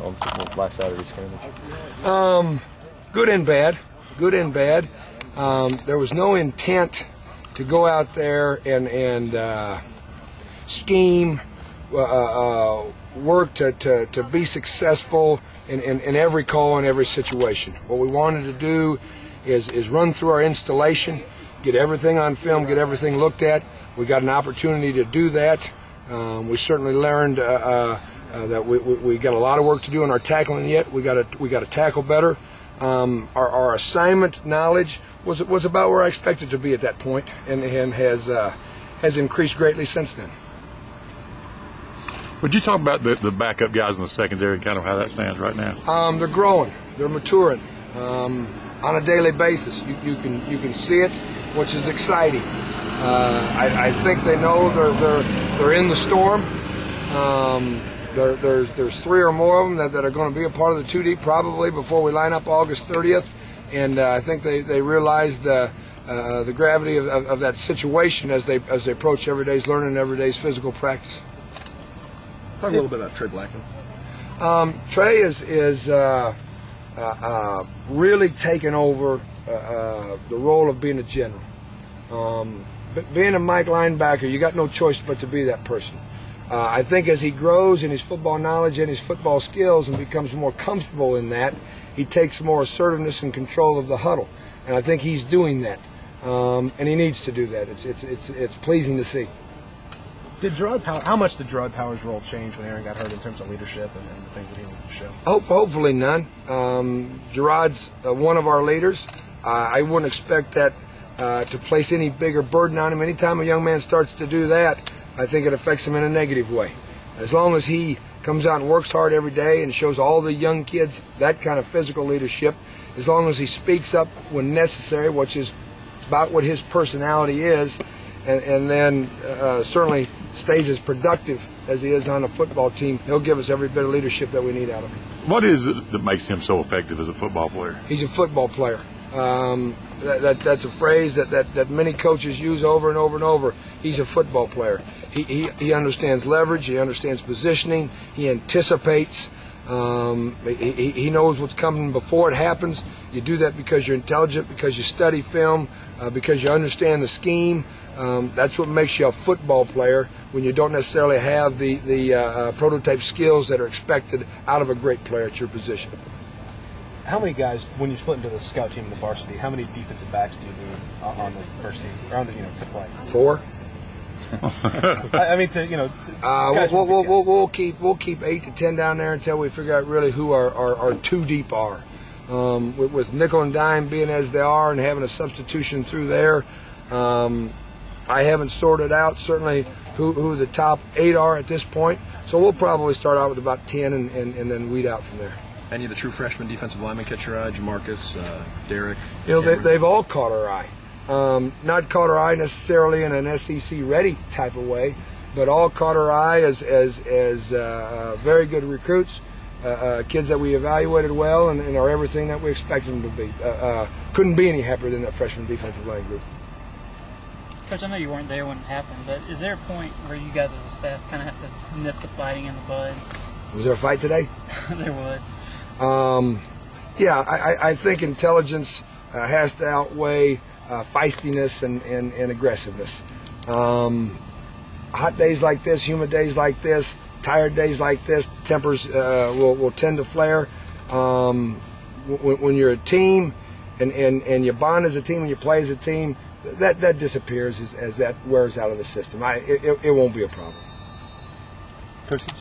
on last Saturday's scrimmage? Good and bad. Good and bad. There was no intent to go out there and scheme, work to be successful in every call and every situation. What we wanted to do is run through our installation, get everything on film, get everything looked at. We got an opportunity to do that. We certainly learned that we got a lot of work to do in our tackling yet. We got to tackle better. Our assignment knowledge was about where I expected to be at that point, and has increased greatly since then. Would you talk about the backup guys in the secondary and kind of how that stands right now? They're growing. They're maturing on a daily basis. You can see it, which is exciting. I think they know they're in the storm. There's three or more of them that are going to be a part of the 2 deep probably before we line up August 30th, and I think they realize the gravity of that situation as they approach every day's learning and every day's physical practice. Talk a little bit about Trey Blackman. Trey is really taken over the role of being a general. But being a Mike linebacker, you got no choice but to be that person. I think as he grows in his football knowledge and his football skills and becomes more comfortable in that, he takes more assertiveness and control of the huddle. And I think he's doing that, and he needs to do that. It's pleasing to see. How much did Gerard Power's role change when Aaron got hurt in terms of leadership and the things that he needed to show? Hopefully none. Gerard's one of our leaders. I wouldn't expect that to place any bigger burden on him. Anytime a young man starts to do that, I think it affects him in a negative way. As long as he comes out and works hard every day and shows all the young kids that kind of physical leadership, as long as he speaks up when necessary, which is about what his personality is, and then certainly stays as productive as he is on a football team, he'll give us every bit of leadership that we need out of him. What is it that makes him so effective as a football player? He's a football player. That's a phrase that many coaches use over and over and over. He's a football player. He understands leverage. He understands positioning. He anticipates. He knows what's coming before it happens. You do that because you're intelligent, because you study film, because you understand the scheme. That's what makes you a football player when you don't necessarily have the prototype skills that are expected out of a great player at your position. How many guys, when you split into the scout team and the varsity, how many defensive backs do you need on the first team, or on the, to play? 4. I mean, we'll keep 8 to 10 down there until we figure out really who our 2 deep are. With nickel and dime being as they are and having a substitution through there, I haven't sorted out certainly who the top 8 are at this point. So we'll probably start out with about 10 and then weed out from there. Any of the true freshman defensive linemen catch your eye? Jamarcus, Derek? They've all caught our eye. Not caught our eye necessarily in an SEC-ready type of way, but all caught our eye as very good recruits, kids that we evaluated well and are everything that we expected them to be. Couldn't be any happier than that freshman defensive line group. Coach, I know you weren't there when it happened, but is there a point where you guys as a staff kind of have to nip the fighting in the bud? Was there a fight today? There was. I think intelligence has to outweigh feistiness and aggressiveness. Hot days like this, humid days like this, tired days like this, tempers will tend to flare. When you're a team and you bond as a team and you play as a team, that disappears as that wears out of the system. It won't be a problem. Coach,